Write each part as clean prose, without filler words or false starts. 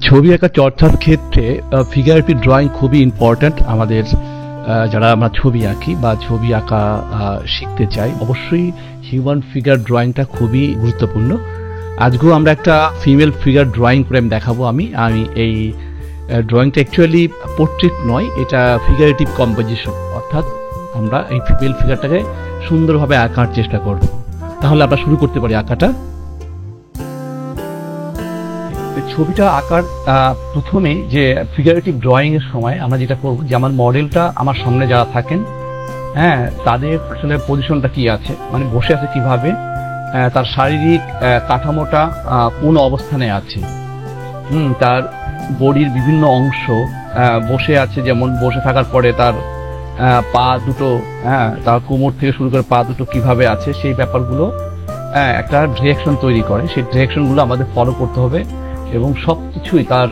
ছবি আঁকা চর্চার ক্ষেত্রে ফিগারেটিভ ড্রয়িং খুবই ইম্পর্ট্যান্ট। আমাদের যারা আমরা ছবি আঁকি বা ছবি আঁকা শিখতে চাই, অবশ্যই হিউম্যান ফিগার ড্রয়িংটা খুবই গুরুত্বপূর্ণ। আজকেও আমরা একটা ফিমেল ফিগার ড্রয়িং করে দেখাবো। আমি এই ড্রয়িংটা অ্যাকচুয়ালি পোর্ট্রেট নয়, এটা ফিগারেটিভ কম্পোজিশন, অর্থাৎ আমরা এই ফিমেল ফিগারটাকে সুন্দরভাবে আঁকার চেষ্টা করব। তাহলে আমরা শুরু করতে পারি আঁকাটা। ছবিটা আঁকার প্রথমে যে ফিগারেটিভ ড্রয়িং এর সময় আমরা যেটা করব, যে আমার মডেলটা আমার সামনে যারা থাকেন, হ্যাঁ, তাদের আসলে পজিশনটা কি আছে, মানে বসে আছে কিভাবে, তার শারীরিক কাঠামোটা কোন অবস্থানে আছে, তার বডির বিভিন্ন অংশ বসে আছে, যেমন বসে থাকার পরে তার পা দুটো, তার কোমর থেকে শুরু করে পা দুটো কিভাবে আছে, সেই ব্যাপারগুলো একটা ডিরেকশন তৈরি করে। সেই ডিরেকশনগুলো আমাদের ফলো করতে হবে এবং সবকিছুই তার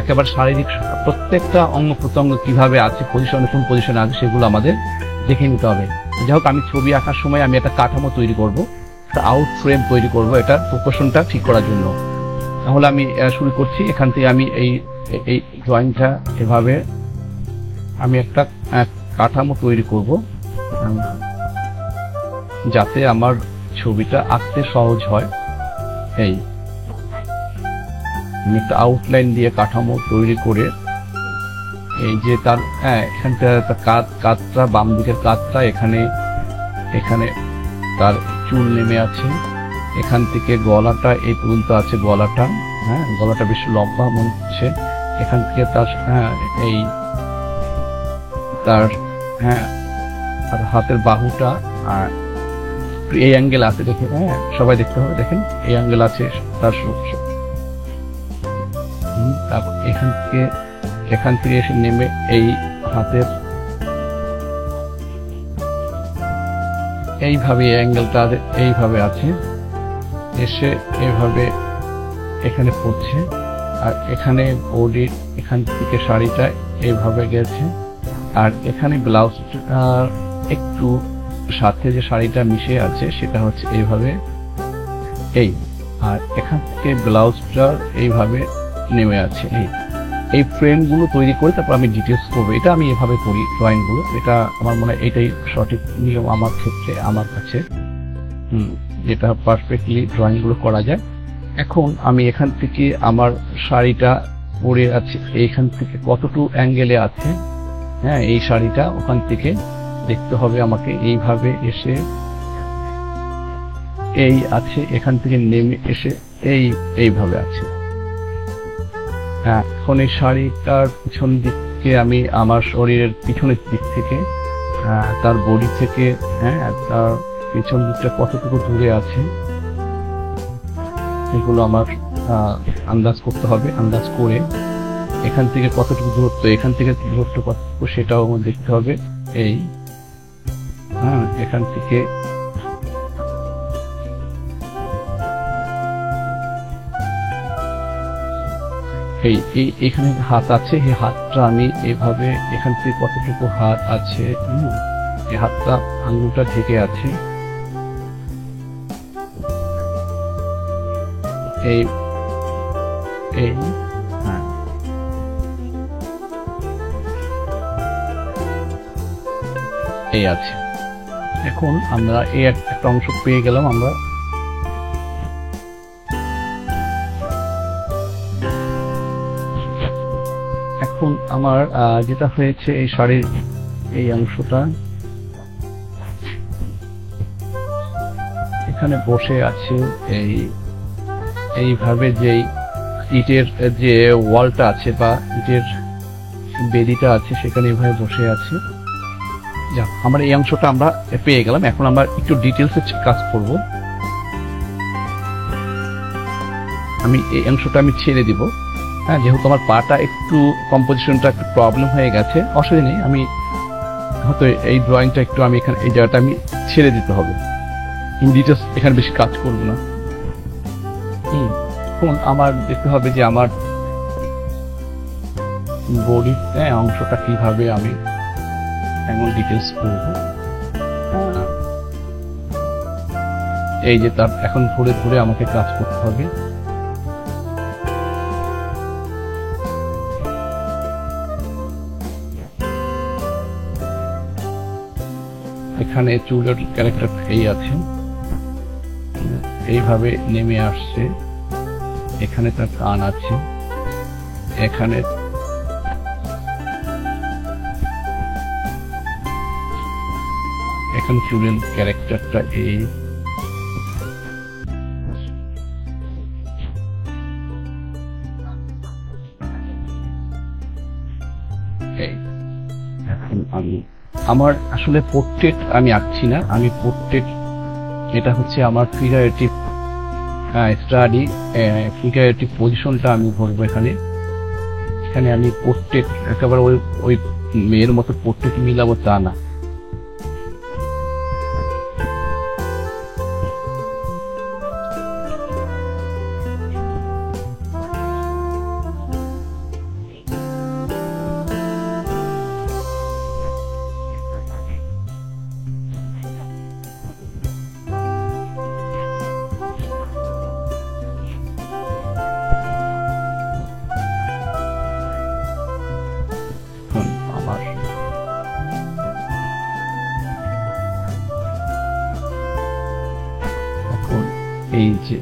একেবারে শারীরিক প্রত্যেকটা অঙ্গ প্রত্যঙ্গ কিভাবে আছে, পজিশনে কোন পজিশনে আছে, সেগুলো আমাদের দেখে নিতে হবে। যাই হোক, আমি ছবি আঁকার সময় আমি একটা কাঠামো তৈরি করব, একটা আউট ফ্রেম তৈরি করব, এটা প্রপোর্শনটা ঠিক করার জন্য। তাহলে আমি শুরু করছি। এখান থেকে আমি এই ড্রয়িংটা এভাবে আমি একটা কাঠামো তৈরি করব, যাতে আমার ছবিটা আঁকতে সহজ হয়। আমি একটা আউটলাইন দিয়ে কাঠামো তৈরি করে, এই যে তার এখানটা কাঁধটা, বাম দিকের কাঁধটা, এখানে তার চুল নেমে আছে, এখান থেকে গলাটা এই পর্যন্ত আছে, গলাটা বেশ লম্বা মনে হচ্ছে। এখান থেকে তার তার হাতের বাহুটা এই অ্যাঙ্গেল আছে, দেখে সবাই দেখতে হবে, দেখেন এই অ্যাঙ্গেল আছে তার। তারপর এখান থেকে এসে নেমে এই হাতের এইভাবে অ্যাঙ্গেলটা এইভাবে আছে, এসে এইভাবে এখানে পড়ছে, আর এখানে বডির এখান থেকে শাড়িটা এইভাবে গেছে, আর এখানে ব্লাউজটা একটু সাথে যে শাড়িটা মিশে আছে সেটা হচ্ছে এইভাবে, আর এখান থেকে ব্লাউজটা এইভাবে নেমে আছে। এই ফ্রেমগুলো তৈরি করে তারপর আমি ডিটেলস করবো। এটা আমি এভাবে করি ড্রয়িংগুলো, এটা আমার মনে হয় এটাই সঠিক নিয়ম আমার ক্ষেত্রে, আমার কাছে, যেটা পারফেক্টলি ড্রয়িংগুলো করা যায়। এখন আমি এখান থেকে আমার শাড়িটা পরে আছে, এইখান থেকে কতটুকু অ্যাঙ্গেলে আছে, এই শাড়িটা ওখান থেকে দেখতে হবে আমাকে। এইভাবে এসে এই আছে, এখান থেকে নেমে এসে এইভাবে আছে। এখন এই শাড়িটার পিছন দিককে আমি আমার শরীরের পিছনের দিক থেকে, তার বডি থেকে, তার পিছন দিকটা কতটুকু দূরে আছে, এগুলো আমার আন্দাজ করতে হবে। আন্দাজ করে এখান থেকে কতটুকু দূরত্ব, এখান থেকে দূরত্ব কতটুকু, সেটাও আমার দেখতে হবে। এখান থেকে এখানে হাত আছে, এই হাতটা আমি এইভাবে, এখান থেকে কতটুকু হাত আছে, এই হাতটা আঙুলটা ঢেকে আছে, এই আছে। এখন আমরা এই একটা অংশ পেয়ে গেলাম আমরা। এখন আমার যেটা হয়েছে, এই শাড়ির এই অংশটা এখানে বসে আছে, এইভাবে যে ইটের যে ওয়ালটা আছে বা ইটের বেদিটা আছে, সেখানে এইভাবে বসে আছে। যাক, আমার এই অংশটা আমরা পেয়ে গেলাম। এখন আমরা একটু ডিটেলসে কাজ করব। আমি এই অংশটা আমি ছেড়ে দিব, যেহেতু আমার পাটা একটু কম্পোজিশনটা একটু প্রবলেম হয়ে গেছে, অসুবিধা নেই। আমি হয়তো এই ড্রয়িংটা একটু আমি এখানে এই জায়গাটা আমি ছেড়ে দিতে হবে, ডিটেলস এখানে বেশি কাজ করব না। এখন আমার দেখতে হবে যে আমার বডির অংশটা কিভাবে আমি এখন ডিটেলস করব। এই যে তার এখন ঘুরে ঘুরে আমাকে কাজ করতে হবে। এখানে চুলের ক্যারেক্টার এই আছে, এইভাবে নেমে আসছে। এখানে তার কান আছে, এখানে চুলের ক্যারেক্টারটা এই। এখন আমি আমার আসলে পোর্ট্রেট আমি আঁকছি না, আমি পোর্ট্রেট, এটা হচ্ছে আমার ফিগারেটিভ স্টাডি, ফিগারেটিভ পজিশনটা আমি ধরবো এখানে। এখানে আমি পোর্ট্রেট একেবারে ওই মেয়ের মতো পোর্ট্রেট মিলাবো তা না। এই যে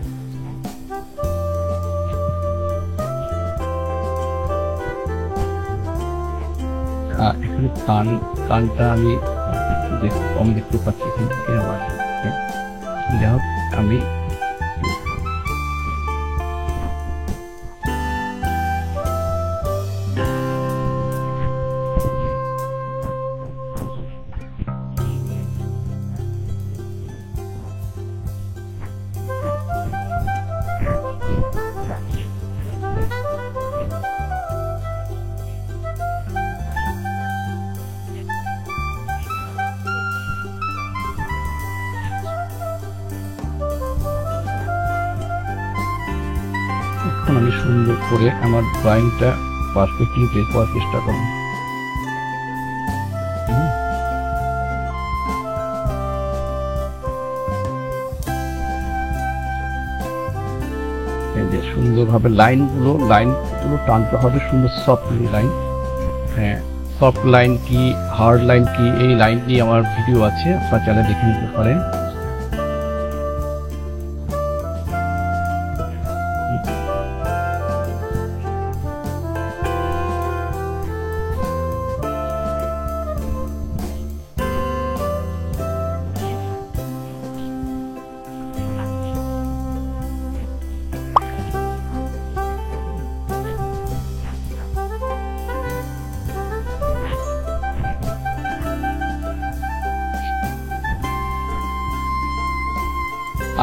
এখানে কানটা আমি দেখতে পাচ্ছি এখান থেকে আমার, যাই হোক আমি সুন্দর করে আমার ড্রয়িংটা পারফেক্টলি বের করার চেষ্টা করব। সুন্দরভাবে লাইনগুলো টানতে হবে, সুন্দর সফট লাইন। হ্যাঁ, সফট লাইন কি হার্ড লাইন কি, এই লাইন নিয়ে আমার ভিডিও আছে, আপনারা চ্যানেলে দেখে নিতে পারেন।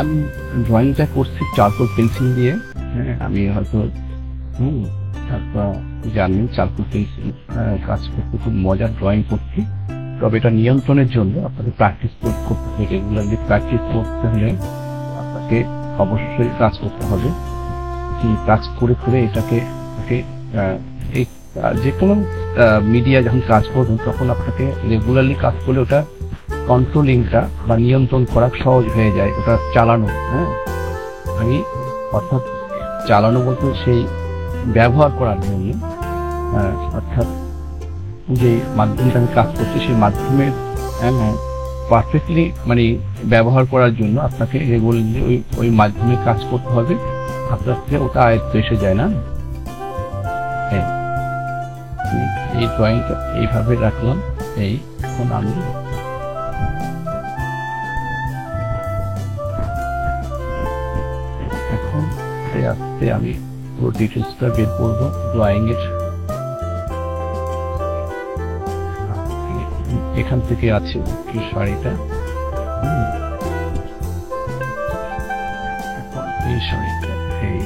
আমি ড্রয়িংটা করছি চারকোল পেন্সিল দিয়ে। হ্যাঁ, আমি হয়তো তারপর জানি চারকোল পেন্সিল কাজ করতে খুব মজার, ড্রয়িং করছি। তবে এটা নিয়ন্ত্রণের জন্য আপনাকে প্র্যাকটিস করতে হবে, রেগুলারলি প্র্যাকটিস করতে হলে আপনাকে অবশ্যই কাজ করতে হবে। কাজ করে করে এটাকে এই যে কোনো মিডিয়া যখন কাজ করবেন তখন আপনাকে রেগুলারলি কাজ করলে ওটা কন্ট্রোলিংটা বা নিয়ন্ত্রণ করা সহজ হয়ে যায়, ওটা চালানো। হ্যাঁ, আমি অর্থাৎ চালানো বলতে সেই ব্যবহার করার জন্য, অর্থাৎ যে মাধ্যমটা আমি কাজ করছি সেই মাধ্যমের পারফেক্টলি মানে ব্যবহার করার জন্য আপনাকে রেগুলারলি ওই মাধ্যমে কাজ করতে হবে, আপনার থেকে ওটা আয়ত্ত এসে যায় না। হ্যাঁ, এই ড্রয়িংটা এইভাবে রাখলাম। এই এখন আমি আস্তে আস্তে আমি পুরো ডিটেলসটা বের করবো ড্রয়িং এর। এখান থেকে আছে কি শাড়িটা, এই শাড়িটা এই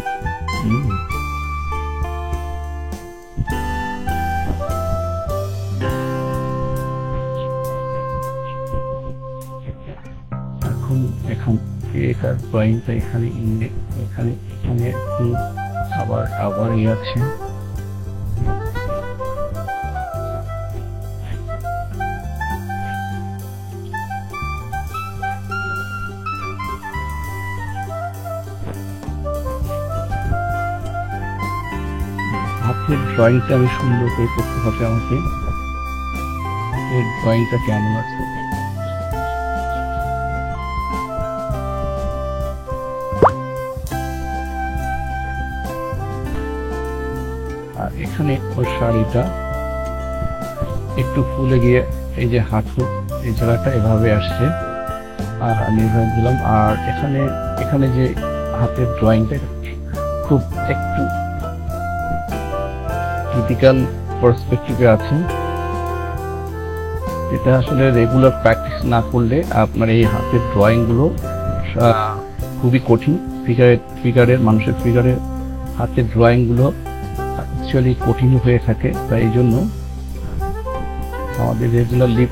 এখন এটার ড্রয়িংটা এখানে এখানে এখানে আবার আছে। হাতের ড্রয়িংটা আমি সুন্দর করে করতে হবে আমাকে। হাতের ড্রয়িংটা কেমন আছে এখানে ওই শাড়িটা একটু ফুলে গিয়ে এই যে হাঁটু এই জায়গাটা এভাবে আসছে, আর আমি এভাবে দিলাম। আর এখানে যে হাতের ড্রয়িংটা খুব একটু ক্রিটিক্যাল পার্সপেক্টিভে আছে। এটা আসলে রেগুলার প্র্যাকটিস না করলে আপনার এই হাতের ড্রয়িংগুলো খুবই কঠিন। মানুষের ফিগারের হাতের ড্রয়িংগুলো অ্যাকচুয়ালি কঠিন হয়ে থাকে। তাই এই জন্য আমাদের রেগুলারলি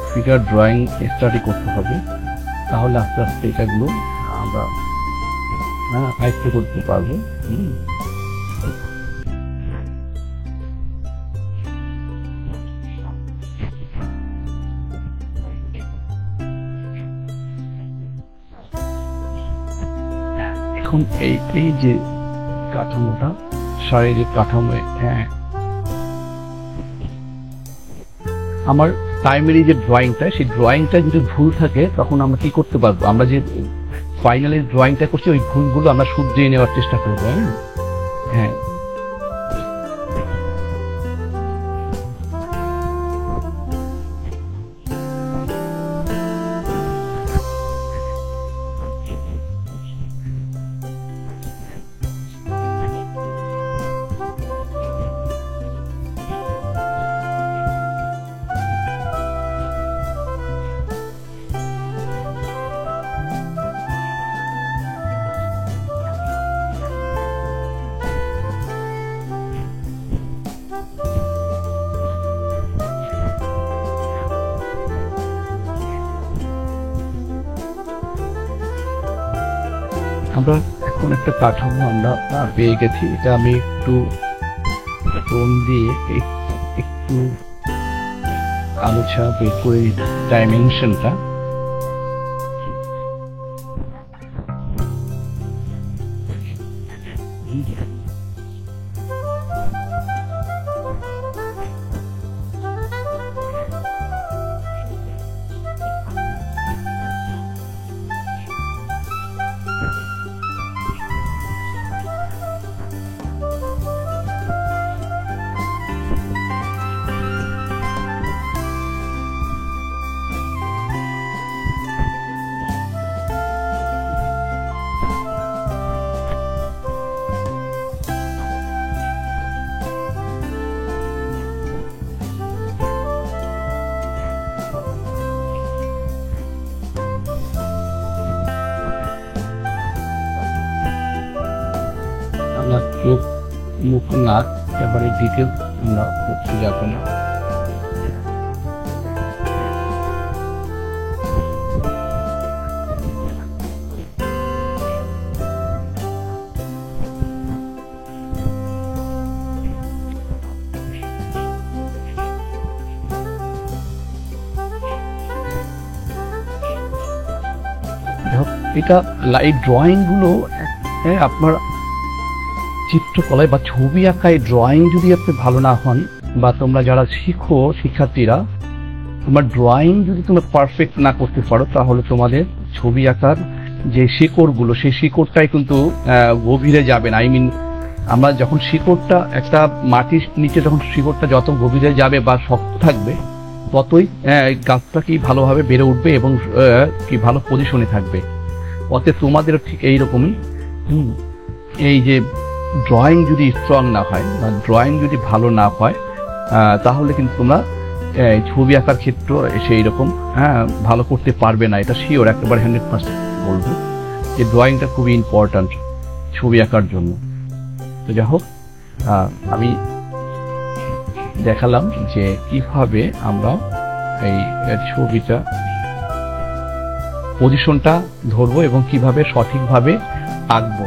ফিগার ড্রয়িং স্টাডি করতে হবে, তাহলে আস্তে আস্তে এটাগুলো আমরা আয়ত্ত করতে পারবো। এখন এই যে কাঠামোটা, শারীরিক কাঠামো, আমার প্রাইমারি যে ড্রয়িংটা, সেই ড্রয়িংটা যদি ভুল থাকে তখন আমরা কি করতে পারবো, আমরা যে ফাইনালি ড্রয়িংটা করছি ওই ভুলগুলো আমরা শুধরিয়ে নেওয়ার চেষ্টা করবো। হ্যাঁ, আমরা এখন একটা কাঠামো আমরা পেয়ে গেছি। এটা আমি একটু টোন দিয়ে একটু আলোচনা বের করে ডাইমেনশনটা। চোখ, মুখ, নাক একেবারে ডিটেলস আমরা করতে যাব না। এটা এই ড্রয়িং গুলো আপনার চিত্রকলায় বা ছবি আঁকায় ড্রয়িং যদি আপনি ভালো না হন, বা তোমরা যারা শিখো শিক্ষার্থীরা, তোমার ড্রয়িং যদি তোমরা পারফেক্ট না করতে পারো, তাহলে তোমাদের ছবি আঁকার যে শিকড়গুলো, সেই শিকড়টাই কিন্তু গভীরে যাবে না। আমরা যখন শিকড়টা একটা মাটির নিচে যখন শিকড়টা যত গভীরে যাবে বা শক্ত থাকবে, ততই গাছটা কি ভালোভাবে বেড়ে উঠবে এবং কি ভালো পজিশনে থাকবে। অতএব তোমাদের ঠিক এইরকমই এই যে ড্রয়িং যদি স্ট্রং না হয় বা ড্রয়িং যদি ভালো না হয়, তাহলে কিন্তু তোমরা ছবি আঁকার ক্ষেত্র সেই রকম ভালো করতে পারবে না। এটা শিওর, একেবারে 100% বলবো যে ড্রয়িংটা খুবই ইম্পর্ট্যান্ট ছবি আঁকার জন্য। তো যাই হোক, আমি দেখালাম যে কিভাবে আমরা এই ছবিটা পজিশনটা ধরবো এবং কিভাবে সঠিকভাবে আঁকবো।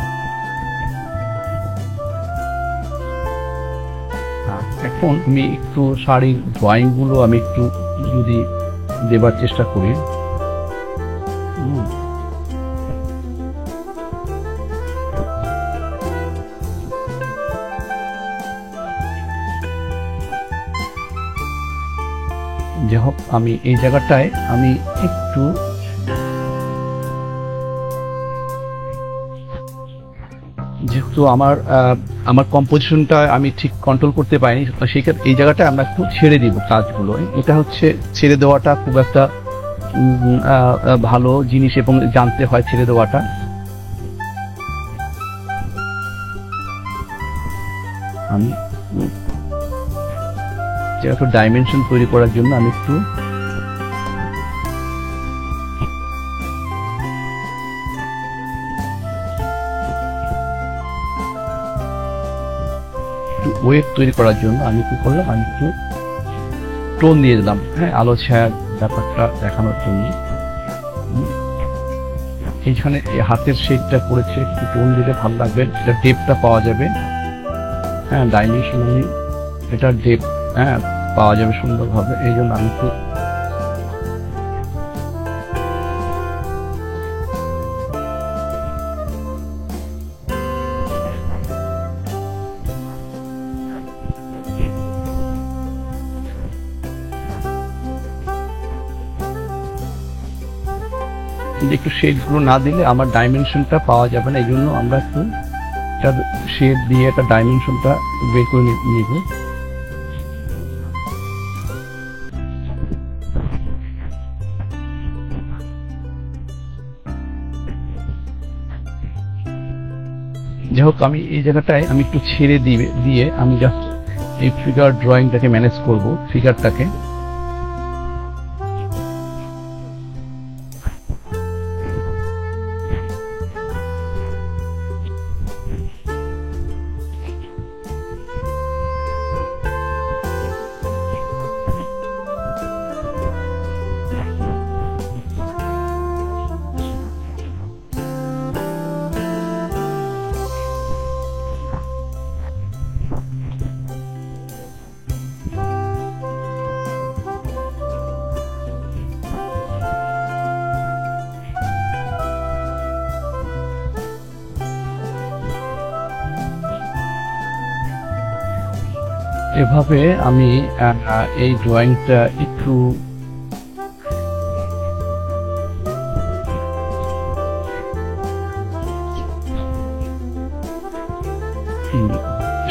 এখন আমি একটু শাড়ির ড্রয়িং গুলো আমি একটু যদি দেবার চেষ্টা করি। যাই হোক, আমি এই জায়গাটায় আমি একটু যেহেতু আমার আমার কম্পোজিশনটা আমি ঠিক কন্ট্রোল করতে পারিনি, সেক্ষেত্রে এই জায়গাটা আমরা একটু ছেড়ে দিব কাজগুলো। এটা হচ্ছে ছেড়ে দেওয়াটা খুব একটা ভালো জিনিস এবং জানতে হয় ছেড়ে দেওয়াটা। আমি একটু ডাইমেনশন তৈরি করার জন্য আমি একটু ওয়েভ তৈরি করার জন্য আমি কি করলাম, আমি একটু টোন দিয়ে দিলাম, হ্যাঁ, আলো ছায়ার ব্যাপারটা দেখানোর জন্য। এইখানে হাতের শেডটা করেছে, একটু টোন দিলে ভালো লাগবে, এটা ডেপটা পাওয়া যাবে, হ্যাঁ, ডাইমেনশনালি এটা ডেপ, হ্যাঁ, পাওয়া যাবে সুন্দরভাবে। এই জন্য আমি একটু একটু শেডগুলো না দিলে আমার ডাইমেনশনটা পাওয়া যাবে না, এই জন্য আমরা একটু শেড দিয়ে একটা ডাইমেনশনটা বের করে নিব। যাই হোক, আমি এই জায়গাটায় আমি একটু ছেড়ে দিয়ে আমি জাস্ট এই ফিগার ড্রয়িংটাকে ম্যানেজ করব, ফিগারটাকে। এভাবে আমি এই ড্রয়িংটা একটু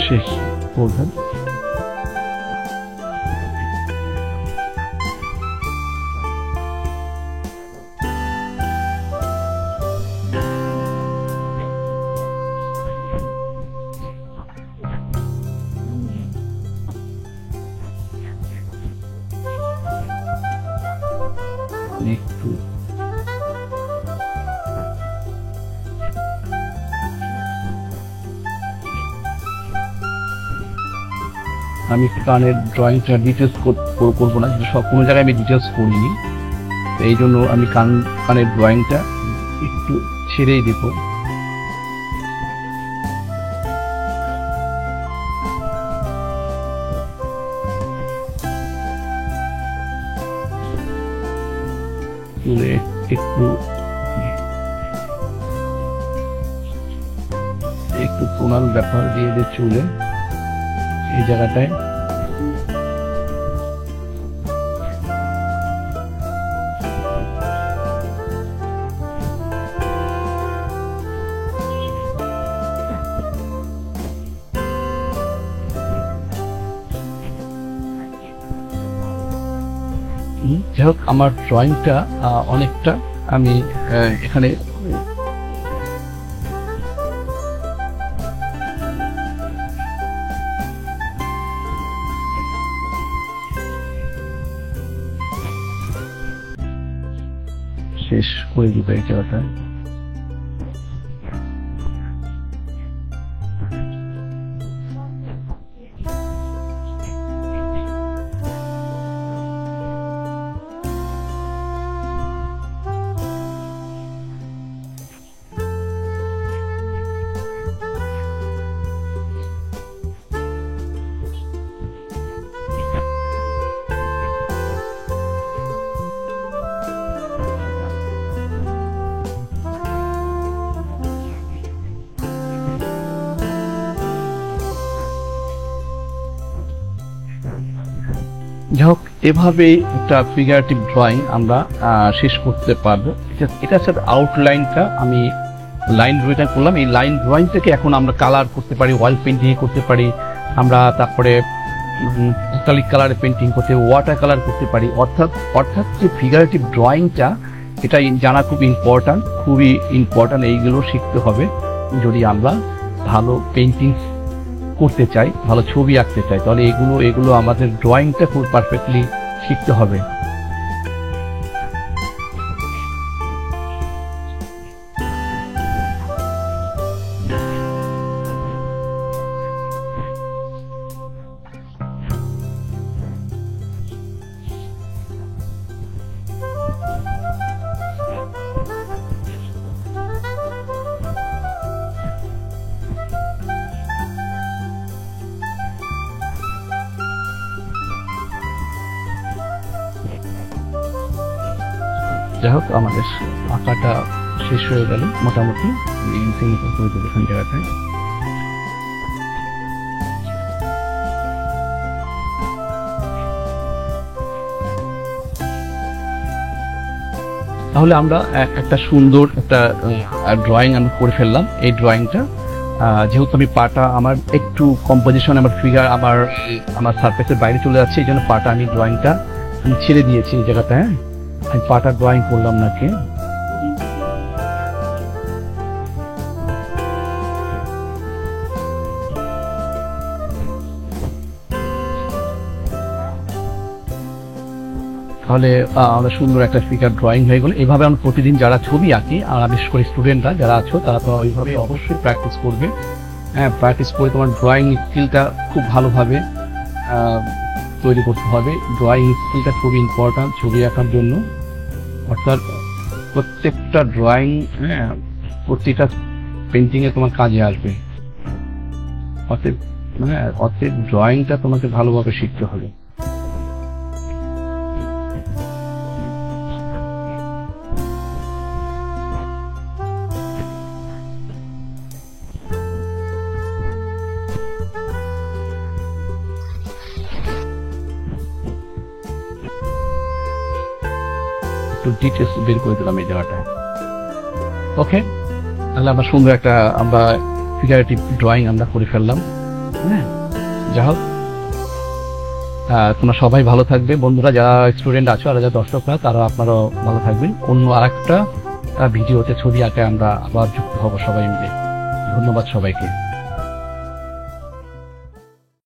শেষ করবেন। একটু আমি কানের ড্রয়িংটা ডিটেলস করবো না, সব কোনো জায়গায় আমি ডিটেলস করিনি, এই জন্য আমি কানের ড্রয়িংটা একটু ছেড়েই দেব। একটু টোনাল ব্যাপার দিয়ে চুলে এই জায়গাটায় যাই হোক, আমার ড্রয়িংটা অনেকটা আমি এখানে শেষ করে দিব এই জায়গাটা। যাই হোক, এভাবেই একটা ফিগারেটিভ ড্রয়িং আমরা শেষ করতে পারবো। এটা সাথে আউটলাইনটা আমি লাইন ড্রয়িংটা করলাম। এই লাইন ড্রয়িং থেকে এখন আমরা কালার করতে পারি, অয়েল পেন্টিং করতে পারি আমরা, তারপরে অ্যাক্রিলিক কালারে পেন্টিং করতে, ওয়াটার কালার করতে পারি। অর্থাৎ যে ফিগারেটিভ ড্রয়িংটা, এটা জানা খুব খুবই ইম্পর্ট্যান্ট। এইগুলো শিখতে হবে যদি আমরা ভালো পেন্টিং করতে চাই, ভালো ছবি আঁকতে চাই, তাহলে এগুলো আমাদের ড্রয়িংটা খুব পারফেক্টলি শিখতে হবে। যাই হোক, আমাদের আঁকাটা শেষ হয়ে গেল মোটামুটি জায়গাটায়। তাহলে আমরা একটা সুন্দর একটা ড্রয়িং আমি করে ফেললাম। এই ড্রয়িংটা যেহেতু আমি পাটা আমার একটু কম্পোজিশন, আমার ফিগার আমার সারফেসের বাইরে চলে যাচ্ছে, এই জন্য পাটা আমি ড্রয়িংটা আমি ছেড়ে দিয়েছি এই জায়গাটা। হ্যাঁ, আমি পাটা ড্রয়িং করলাম নাকি। তাহলে আমাদের সুন্দর একটা ফিগার ড্রয়িং হয়ে গেল। এইভাবে আমরা প্রতিদিন যারা ছবি আঁকি, আর বিশেষ করে স্টুডেন্টরা যারা আছো, তারা তো ওইভাবে অবশ্যই প্র্যাকটিস করবে। হ্যাঁ, প্র্যাকটিস করে তোমার ড্রয়িং স্কিলটা খুব ভালোভাবে তৈরি করতে হবে। ড্রয়িং স্কিলটা খুব ইম্পর্ট্যান্ট ছবি আঁকার জন্য। অর্থাৎ প্রত্যেকটা ড্রয়িং, হ্যাঁ, প্রত্যেকটা পেন্টিংয়ে তোমার কাজে আসবে। অতএব ড্রয়িংটা তোমাকে ভালোভাবে শিখতে হবে। ডিটেলস বের করে দিলাম এই জায়গাটা। ওকে, তাহলে আমরা সুন্দর একটা ফিগারেটিভ ড্রয়িং আমরা করে ফেললাম। হ্যাঁ, যাই হোক, তোমরা সবাই ভালো থাকবে বন্ধুরা, যারা স্টুডেন্ট আছো আর যারা দর্শকরা, তারা আপনারাও ভালো থাকবেন। অন্য আরেকটা ভিডিওতে ছবি আঁকে আমরা আবার যুক্ত হব সবাই মিলে। ধন্যবাদ সবাইকে।